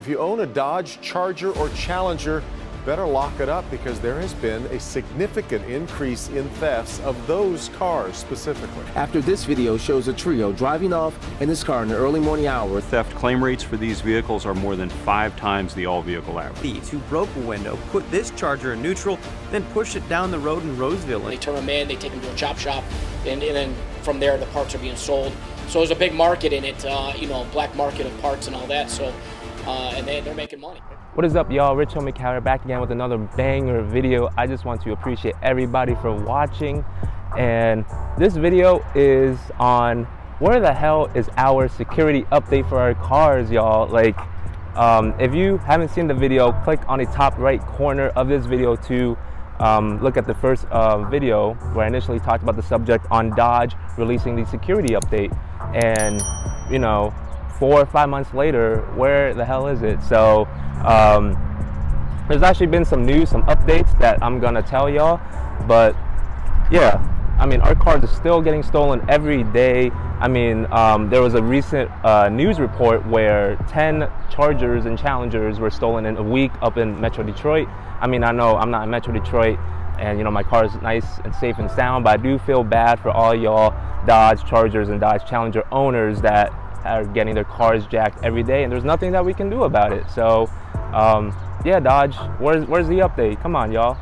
If you own a Dodge Charger or Challenger, better lock it up because there has been a significant increase in thefts of those cars specifically. After this video shows a trio driving off in this car in the early morning hours. Theft claim rates for these vehicles are more than 5 times the all-vehicle average. Thieves who broke a window, put this Charger in neutral, then push it down the road in Roseville. They turn them in, they take them to a chop shop, and then from there the parts are being sold. So there's a big market in it, black market of parts and all that. So, and they're making money. What is up, y'all? Rich Homie Cower back again with another banger video. I just want to appreciate everybody for watching. And this video is on where the hell is our security update for our cars, y'all. Like, if you haven't seen the video, click on the top right corner of this video to look at the first video where I initially talked about the subject on Dodge releasing the security update. And, 4 or 5 months later, where the hell is it? So there's actually been some news, some updates that I'm gonna tell y'all. But yeah, I mean, our cars are still getting stolen every day. I mean, there was a recent news report where 10 Chargers and Challengers were stolen in a week up in Metro Detroit. I mean, I know I'm not in Metro Detroit, and my car is nice and safe and sound, but I do feel bad for all y'all Dodge Chargers and Dodge Challenger owners that are getting their cars jacked every day, and there's nothing that we can do about it. So yeah, Dodge, where's the update? Come on, y'all.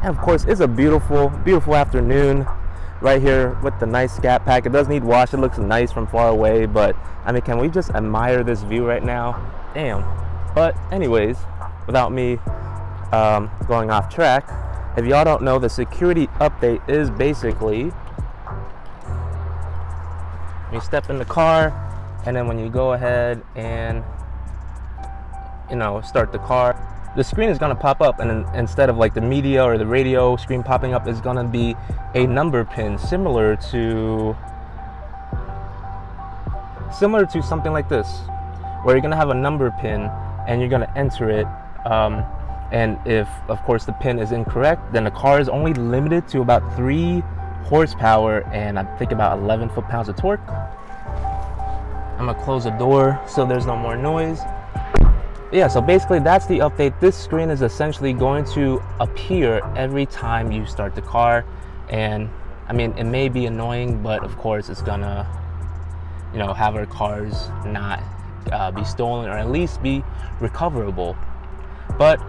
And of course, it's a beautiful, beautiful afternoon right here with the nice SCATPACK. It does need wash. It looks nice from far away, but I mean, can we just admire this view right now? Damn. But anyways, without me going off track, if y'all don't know, the security update is basically you step in the car, and then when you go ahead and start the car, the screen is going to pop up, and then instead of like the media or the radio screen popping up, is going to be a number pin similar to something like this, where you're going to have a number pin and you're going to enter it, and if of course the pin is incorrect, then the car is only limited to about 3 horsepower and I think about 11 foot-pounds of torque. I'm going to close the door so there's no more noise. Yeah, so basically that's the update. This screen is essentially going to appear every time you start the car, and I mean, it may be annoying, but of course it's gonna have our cars not be stolen, or at least be recoverable. But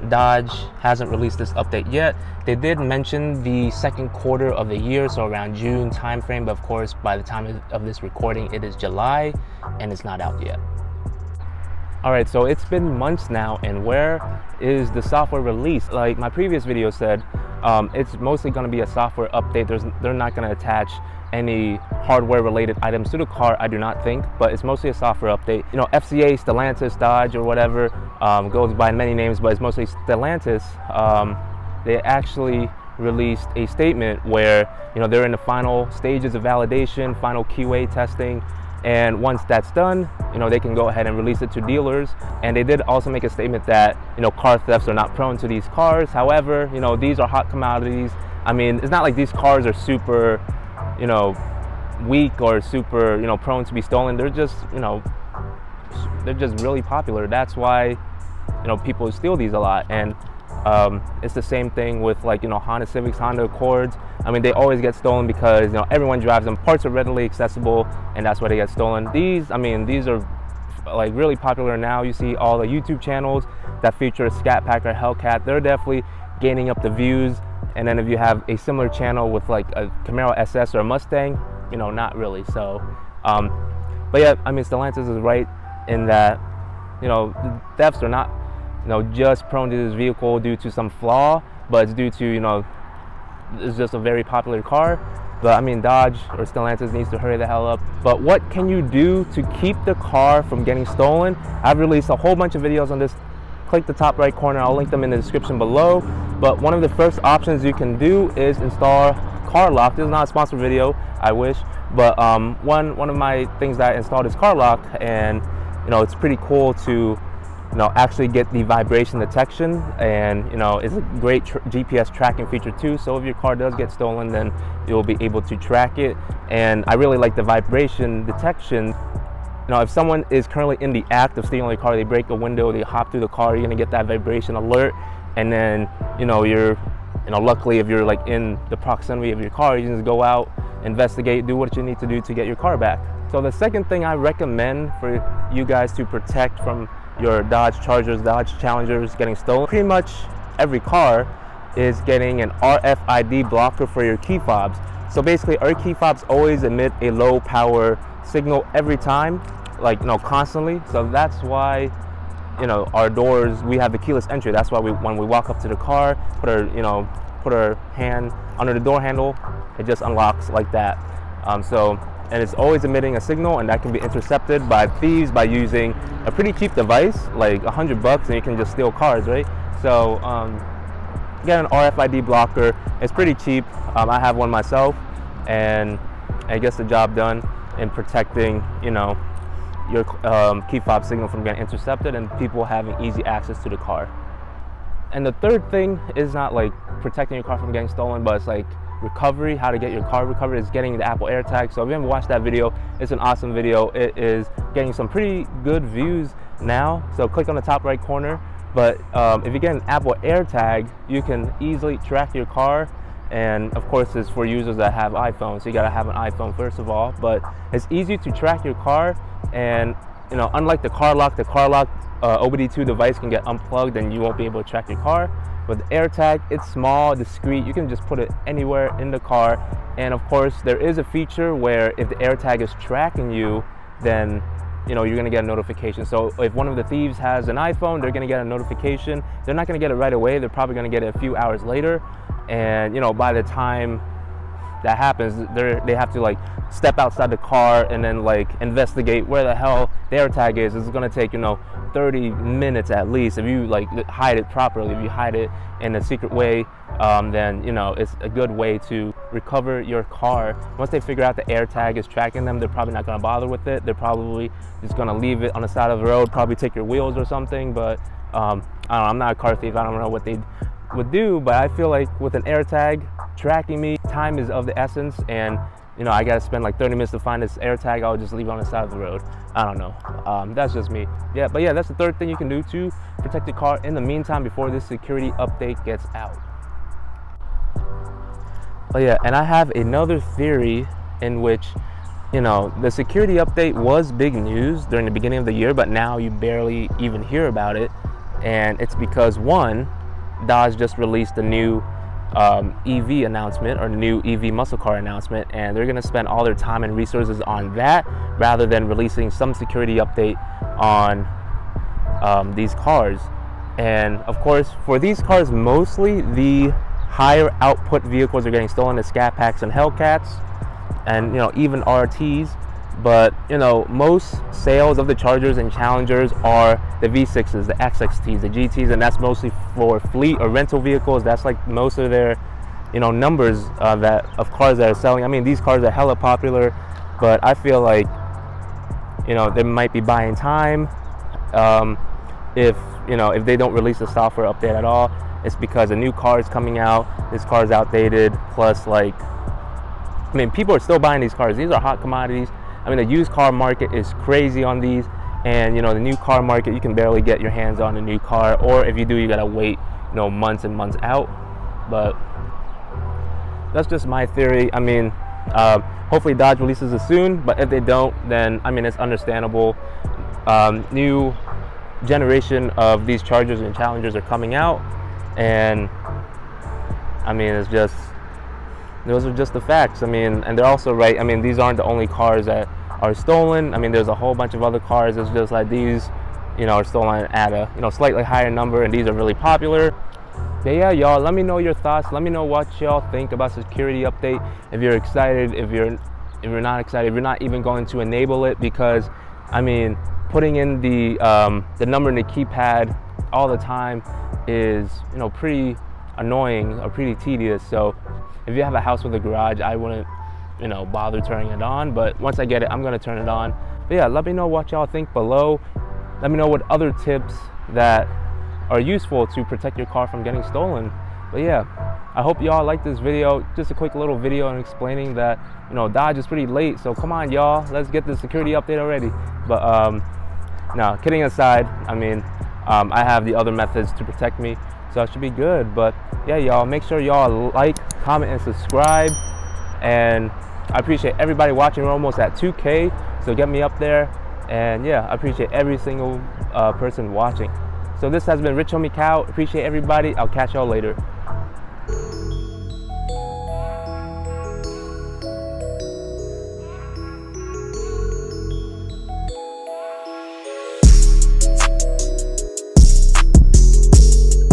Dodge hasn't released this update yet. They did mention the second quarter of the year, so around June timeframe, but of course by the time of this recording it is July and it's not out yet. Alright, so it's been months now, and where is the software release? Like my previous video said, it's mostly going to be a software update. They're not going to attach any hardware related items to the car, I do not think, but it's mostly a software update. FCA, Stallentis, Dodge, or whatever, goes by many names, but it's mostly Stallentis. They actually released a statement where they're in the final stages of validation, final QA testing. And once that's done, they can go ahead and release it to dealers. And they did also make a statement that, car thefts are not prone to these cars. However, these are hot commodities. I mean, it's not like these cars are super, weak or super, prone to be stolen. They're just, they're just really popular. That's why, people steal these a lot. And it's the same thing with like, Honda Civics, Honda Accords. I mean, they always get stolen because, everyone drives them. Parts are readily accessible, and that's why they get stolen. These are like really popular now. You see all the YouTube channels that feature SCATPACK or Hellcat. They're definitely gaining up the views. And then if you have a similar channel with like a Camaro SS or a Mustang, not really. So, but yeah, I mean, Stallentis is right in that, the thefts are not just prone to this vehicle due to some flaw, but it's due to, it's just a very popular car. But I mean, Dodge or Stellantis needs to hurry the hell up. But what can you do to keep the car from getting stolen? I've released a whole bunch of videos on this. Click the top right corner, I'll link them in the description below. But one of the first options you can do is install car lock. This is not a sponsored video, I wish, but one of my things that I installed is car lock, and it's pretty cool to actually get the vibration detection, and it's a great GPS tracking feature too. So if your car does get stolen, then you'll be able to track it. And I really like the vibration detection. If someone is currently in the act of stealing your car, they break a window, they hop through the car, you're gonna get that vibration alert, and then you're luckily if you're like in the proximity of your car, you can just go out, investigate, do what you need to do to get your car back. So the second thing I recommend for you guys to protect from your Dodge Chargers, Dodge Challengers getting stolen, pretty much every car, is getting an RFID blocker for your key fobs. So basically our key fobs always emit a low power signal every time, constantly. So that's why our doors, we have the keyless entry. That's why when we walk up to the car, put our hand under the door handle, it just unlocks like that. And it's always emitting a signal, and that can be intercepted by thieves by using a pretty cheap device, like $100, and you can just steal cars, right? So get an RFID blocker. It's pretty cheap. I have one myself, and it gets the job done in protecting, your key fob signal from getting intercepted and people having easy access to the car. And the third thing is not like protecting your car from getting stolen, but it's like recovery, how to get your car recovered, is getting the Apple AirTag. So if you haven't watched that video, it's an awesome video. It is getting some pretty good views now. So click on the top right corner. But if you get an Apple AirTag, you can easily track your car. And of course, it's for users that have iPhones. So you gotta have an iPhone first of all. But it's easy to track your car. And unlike the car lock OBD2 device can get unplugged and you won't be able to track your car. With the AirTag, it's small, discreet. You can just put it anywhere in the car. And of course, there is a feature where if the AirTag is tracking you, then you're gonna get a notification. So if one of the thieves has an iPhone, they're gonna get a notification. They're not gonna get it right away. They're probably gonna get it a few hours later. And by the time that happens, they have to step outside the car and then investigate where the hell the AirTag is. It's gonna take 30 minutes at least if you hide it properly. If you hide it in a secret way, then it's a good way to recover your car. Once they figure out the AirTag is tracking them, they're probably not gonna bother with it. They're probably just gonna leave it on the side of the road, probably take your wheels or something. But I don't know, I'm not a car thief, I don't know what they would do, but I feel like with an AirTag tracking me, time is of the essence, and I gotta spend 30 minutes to find this AirTag. I'll just leave it on the side of the road. I don't know. That's just me. Yeah, but yeah, that's the third thing you can do to protect your car in the meantime before this security update gets out. Oh yeah, and I have another theory in which the security update was big news during the beginning of the year, but now you barely even hear about it. And it's because one, Dodge just released a new EV announcement, or new EV muscle car announcement, and they're going to spend all their time and resources on that rather than releasing some security update on these cars. And of course, for these cars, mostly the higher output vehicles are getting stolen, the SCATPACks and Hellcats, and even RTs. But most sales of the Chargers and Challengers are the V6s, the XXTs, the GTs, and that's mostly for fleet or rental vehicles. That's most of their numbers of cars that are selling. I mean, these cars are hella popular, but I feel like they might be buying time. If they don't release a software update at all, it's because a new car is coming out. This car is outdated. Plus, people are still buying these cars. These are hot commodities. I mean, the used car market is crazy on these, and the new car market, you can barely get your hands on a new car, or if you do, you gotta wait months and months out. But that's just my theory. I mean, hopefully Dodge releases it soon, but if they don't, then I mean, it's understandable. New generation of these Chargers and Challengers are coming out, and I mean, those are just the facts. I mean, and they're also right. I mean, these aren't the only cars that are stolen. I mean, there's a whole bunch of other cars. It's just these are stolen at a slightly higher number, and these are really popular. But yeah, y'all, let me know your thoughts. Let me know what y'all think about security update. If you're excited, if you're not excited, if you're not even going to enable it, because I mean, putting in the number in the keypad all the time is pretty annoying or pretty tedious. So if you have a house with a garage, I wouldn't bother turning it on, but once I get it, I'm gonna turn it on. But yeah, let me know what y'all think below. Let me know what other tips that are useful to protect your car from getting stolen. But yeah, I hope y'all like this video. Just a quick little video and explaining that Dodge is pretty late, so come on y'all, let's get the security update already. But no, kidding aside, I mean, I have the other methods to protect me, so I should be good. But yeah, y'all, make sure y'all like, comment, and subscribe. And I appreciate everybody watching. We're almost at 2K, so get me up there. And yeah, I appreciate every single person watching. So this has been Rich Homie Cow. Appreciate everybody. I'll catch y'all later.